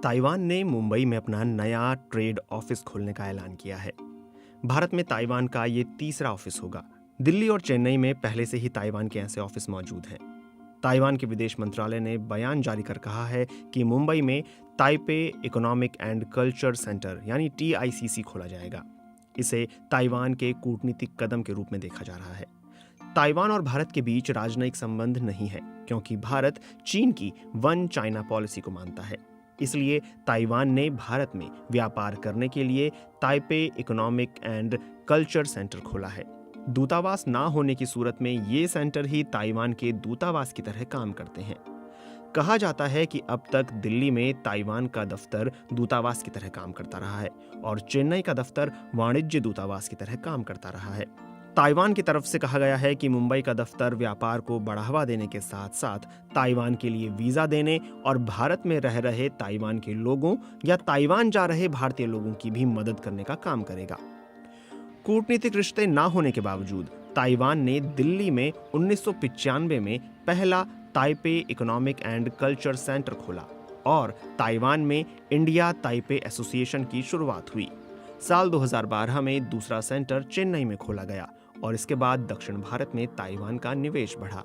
Taiwan ने मुंबई में अपना नया ट्रेड ऑफिस खोलने का ऐलान किया है। भारत में ताइवान का ये तीसरा ऑफिस होगा। दिल्ली और चेन्नई में पहले से ही ताइवान के ऐसे ऑफिस मौजूद हैं। ताइवान के विदेश मंत्रालय ने बयान जारी कर कहा है कि मुंबई में Taipei economic and culture centre यानी TICC खोला जाएगा। इसे ताइवान के कूटनीतिक कदम के रूप में देखा जा रहा है। ताइवान और भारत के बीच राजनयिक संबंध नहीं है, क्योंकि भारत चीन की वन चाइना पॉलिसी को मानता है। इसलिए ताइवान ने भारत में व्यापार करने के लिए Taipei economic and culture centre खोला है। दूतावास ना होने की सूरत में ये सेंटर ही ताइवान के दूतावास की तरह काम करते हैं। कहा जाता है कि अब तक दिल्ली में ताइवान का दफ्तर दूतावास की तरह काम करता रहा है और चेन्नई का दफ्तर वाणिज्य दूतावास की तरह काम करता रहा है। ताइवान की तरफ से कहा गया है कि मुंबई का दफ्तर व्यापार को बढ़ावा देने के साथ साथ ताइवान के लिए वीजा देने और भारत में रह रहे ताइवान के लोगों या ताइवान जा रहे भारतीय लोगों की भी मदद करने का काम करेगा। कूटनीतिक रिश्ते ना होने के बावजूद ताइवान ने दिल्ली में 1995 में पहला Taipei economic and culture centre खोला और ताइवान में इंडिया ताइपे एसोसिएशन की शुरुआत हुई। साल 2012 में दूसरा सेंटर चेन्नई में खोला गया और इसके बाद दक्षिण भारत में ताइवान का निवेश बढ़ा।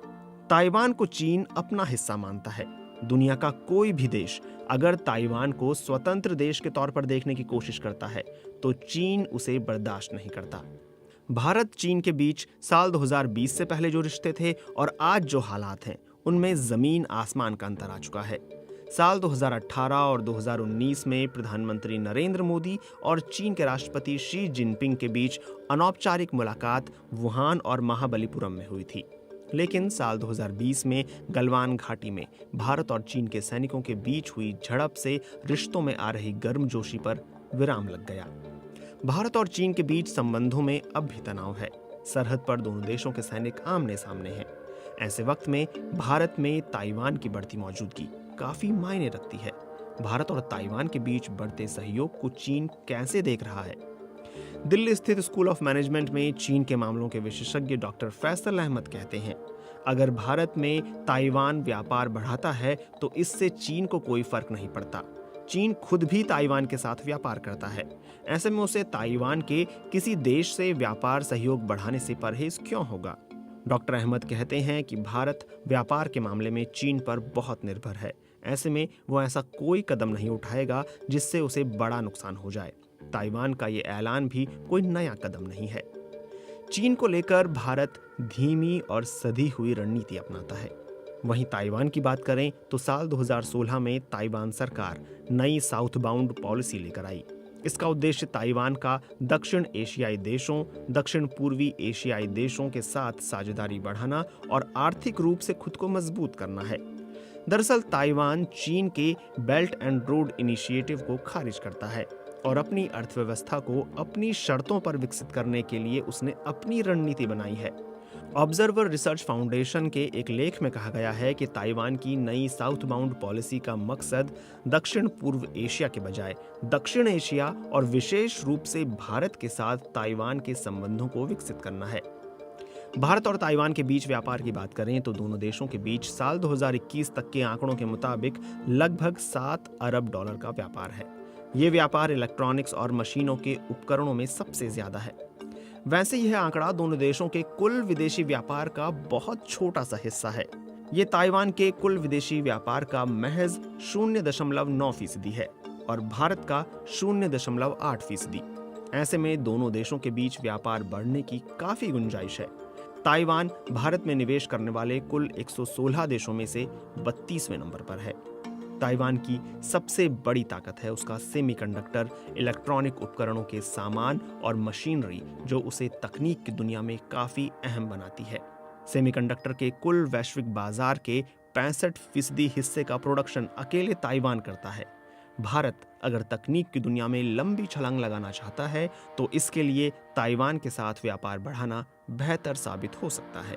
ताइवान को चीन अपना हिस्सा मानता है। दुनिया का कोई भी देश अगर ताइवान को स्वतंत्र देश के तौर पर देखने की कोशिश करता है तो चीन उसे बर्दाश्त नहीं करता। भारत चीन के बीच साल 2020 से पहले जो रिश्ते थे और आज जो हालात हैं उनमें जमीन आसमान का अंतर आ चुका है। साल 2018 और 2019 में प्रधानमंत्री नरेंद्र मोदी और चीन के राष्ट्रपति शी जिनपिंग के बीच अनौपचारिक मुलाकात वुहान और महाबलीपुरम में हुई थी। लेकिन साल 2020 में गलवान घाटी में भारत और चीन के सैनिकों के बीच हुई झड़प से रिश्तों में आ रही गर्मजोशी पर विराम लग गया। भारत और चीन के बीच संबंधों में अब भी तनाव है। सरहद पर दोनों देशों के सैनिक आमने सामने हैं। ऐसे वक्त में भारत में ताइवान की बढ़ती मौजूदगी काफी मायने रखती है। भारत और ताइवान के बीच बढ़ते सहयोग को चीन कैसे देख रहा है? दिल्ली स्थित स्कूल ऑफ मैनेजमेंट में चीन के मामलों के विशेषज्ञ डॉक्टर फैसल अहमद कहते हैं, अगर भारत में ताइवान व्यापार बढ़ाता है तो इससे चीन को कोई फर्क नहीं पड़ता। चीन खुद भी ताइवान के साथ व्यापार करता है। ऐसे में उसे ताइवान के किसी देश से व्यापार सहयोग बढ़ाने से परहेज क्यों होगा? डॉक्टर अहमद कहते हैं कि भारत व्यापार के मामले में चीन पर बहुत निर्भर है। ऐसे में वो ऐसा कोई कदम नहीं उठाएगा जिससे उसे बड़ा नुकसान हो जाए। ताइवान का ये ऐलान भी कोई नया कदम नहीं है। चीन को लेकर भारत धीमी और सधी हुई रणनीति अपनाता है। वहीं ताइवान की बात करें तो साल 2016 में ताइवान सरकार नई साउथ बाउंड पॉलिसी लेकर आई। इसका उद्देश्य ताइवान का दक्षिण एशियाई देशों, दक्षिण पूर्वी एशियाई देशों के साथ साझेदारी बढ़ाना और आर्थिक रूप से खुद को मजबूत करना है। दरअसल ताइवान चीन के बेल्ट एंड रोड इनिशिएटिव को खारिज करता है और अपनी अर्थव्यवस्था को अपनी शर्तों पर विकसित करने के लिए उसने अपनी रणनीति बनाई है। ऑब्जर्वर रिसर्च फाउंडेशन के एक लेख में कहा गया है कि ताइवान की नई साउथ बाउंड पॉलिसी का मकसद दक्षिण पूर्व एशिया के बजाय दक्षिण एशिया और विशेष रूप से भारत के साथ ताइवान के संबंधों को विकसित करना है। भारत और ताइवान के बीच व्यापार की बात करें तो दोनों देशों के बीच साल 2021 तक के आंकड़ों के मुताबिक लगभग $7 अरब का व्यापार है। ये व्यापार इलेक्ट्रॉनिक्स और मशीनों के उपकरणों में सबसे ज्यादा है। वैसे यह आंकड़ा दोनों देशों के कुल विदेशी व्यापार का बहुत छोटा सा हिस्सा है। ये ताइवान के कुल विदेशी व्यापार का महज 0.9% है और भारत का 0.8%। ऐसे में दोनों देशों के बीच व्यापार बढ़ने की काफी गुंजाइश है। ताइवान भारत में निवेश करने वाले कुल 116 देशों में से 32वें नंबर पर है। ताइवान की सबसे बड़ी ताकत है उसका सेमीकंडक्टर, इलेक्ट्रॉनिक उपकरणों के सामान और मशीनरी, जो उसे तकनीक की दुनिया में काफी अहम बनाती है। सेमीकंडक्टर के कुल वैश्विक बाजार के 65% हिस्से का प्रोडक्शन अकेले ताइवान करता है। भारत अगर तकनीक की दुनिया में लंबी छलांग लगाना चाहता है तो इसके लिए ताइवान के साथ व्यापार बढ़ाना बेहतर साबित हो सकता है।